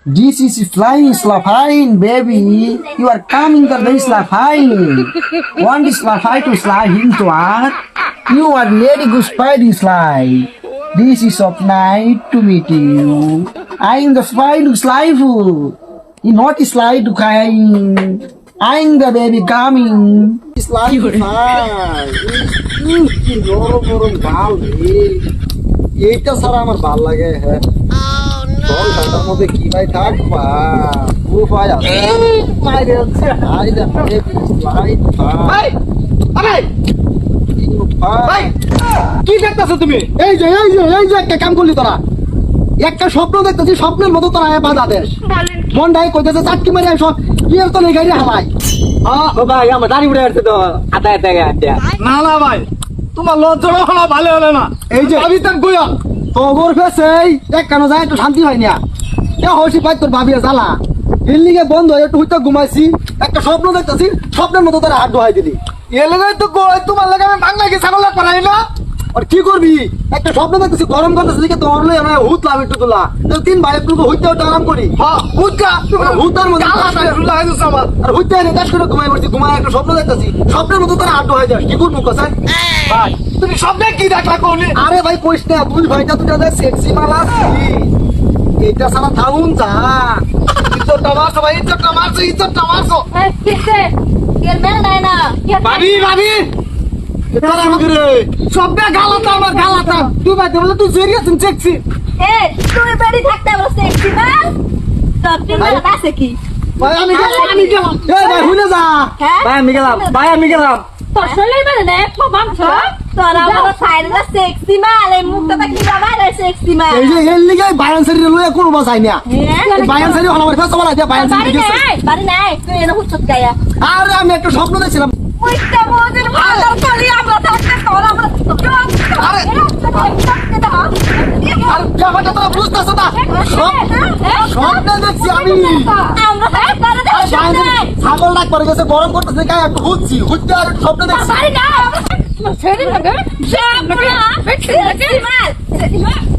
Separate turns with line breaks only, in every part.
This is flying fine, baby. You are coming to this fine. Want this fly to fly into art? You are ready to spy this slide. This is of night to meet you. I am the fly to slide fool. You not slide to crying. I am the baby coming. Slide to fly. গরম গরম ভাল এইটা ছাড়া আমার ভাল লাগে হ্যাঁ জল ঠান্ডার মধ্যে কি ভাই থাকবা ও ভাই মাইরে হচ্ছে আই দা লাইট ভাই ভাই ভাই কি দেখতাছ তুমি এই যে একটা কাম করলি তোরা একটা স্বপ্ন দেখতেছি স্বপ্নের মতো তোরা বাধা দেশ মন ডাই কইতেছে চাটকি মারি সব কি আর তো নেই গাড়ি হালাই
ও ভাই আমার দাড়ি উড়ে আসছে তো আতা আতা গাড়ি
না না ভাই তোমার লজ্জা হলো ভালো হলো না
এই যে
আমি তাক গয়া
তোর ফেসে এক কেন যায় একটু শান্তি হয় না এ হইছি ভাই তোর ভাবিয়া জ্বালা বিল্ডিংয়ে বন্ধ হয়ে একটু হইতে ঘুমাইছি একটা স্বপ্ন দেখতেছি স্বপ্নের মতো তোরা হাত ধোয়াই দিলি
এলে নাই তো কই তোমার লাগে আমি বাংলা কি ছাগল পারাই না
আর কি করবি একটা স্বপ্ন দেখতেছি গরম করতেছি দিকে তোর লই আমি হুত লাভ একটু তোলা তিন ভাই একটু হইতে হইতে আরাম করি
হ্যাঁ হুদকা
হুতার মধ্যে
গালা নাই রুলা হইছে আমার
আর হইতে রেদাস করে ঘুমাই পড়ছি ঘুমায় একটা স্বপ্ন দেখতেছি স্বপ্নের মতো তোরা হাত ধোয়াই যায় কি করবো কোসাই
ভাই তুমি স্বপ্নে কি দেখলা কোনি
আরে ভাই কইস না তুই ভাইটা তুই যা সেক্সি মালা এটা সারা থাউন যা
ইজ্জতটা মারছো ভাই ইজ্জতটা মারছো
কিসে এর মেল নাই না
ভাবি
এটা আমাদের
স্বপ্নে গালাতা আমার গালাতা
তুই ভাই বলে তুই জেরিয়াস চেকছি
এ তুই বেরি থাকতে বলছিস একটি মাল সব দিন আছে কি
ভাই আমি গেলাম এই ভাই হুনে যা
হ্যাঁ
ভাই আমি গেলাম
তোর শরীর মানে না একটু বাংছ তোরা আমার সাইডে সেক্সি মাল এই মুখটা কি বাবা সেক্সি মাল
এই যে এর লিগে বায়ান সারি লয়ে কোন বাসাই না
হ্যাঁ
বায়ান সারি হলো আমার কাছে বলা যে বায়ান সারি
বাড়ি নাই তুই এনে হুচ্চত গায়া
আরে আমি একটা স্বপ্ন দেখছিলাম
মুইটা মোদের ভালো করি আমরা থাকতে তোরা আমরা
আরে আর ব্যাপারটা তো বুঝতাছ না স্বপ্ন দেখছি আমি
আমরা থাকতে
ছাগল ডাক পরে গেছে গরম করতেছে গায়ে একটু হুচ্ছি হুচ্তে আর একটু স্বপ্ন দেখছি
বাড়ি না ছেড়ে লাগে জাবরা সেক্সি মাল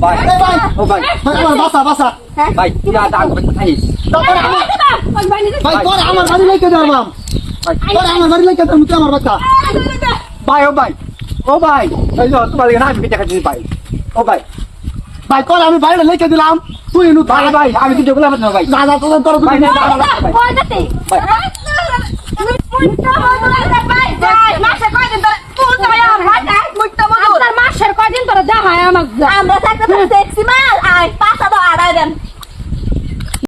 ভাই
ভাই
ও ভাই
আমার বাসা
ভাই তুই আর ডাক করতে থাকিস
ভাই তোর আমার বাড়ি লাইকে দাঁড়ালাম তোর আমার বাড়ি লাইকে দাঁড়াম তুই আমার বাচ্চা
ভাই ও ভাই এই যে তোমার লাগে না আমি দেখা দিই ভাই ও ভাই
ভাই তোর আমি বাড়ি লাইকে দিলাম তুই নু
ভাই আমি কিন্তু বললাম না ভাই
না তোর
ভাই না
কই যাতে মুইটা মধুর ভাই যাই মাসে কয়দিন ধরে তুই তো আমার ভাই মুইটা মধুর মাসের কয়দিন ধরে দেখায় আমাকে আমরা থাকতে সেক্সি মাল আয়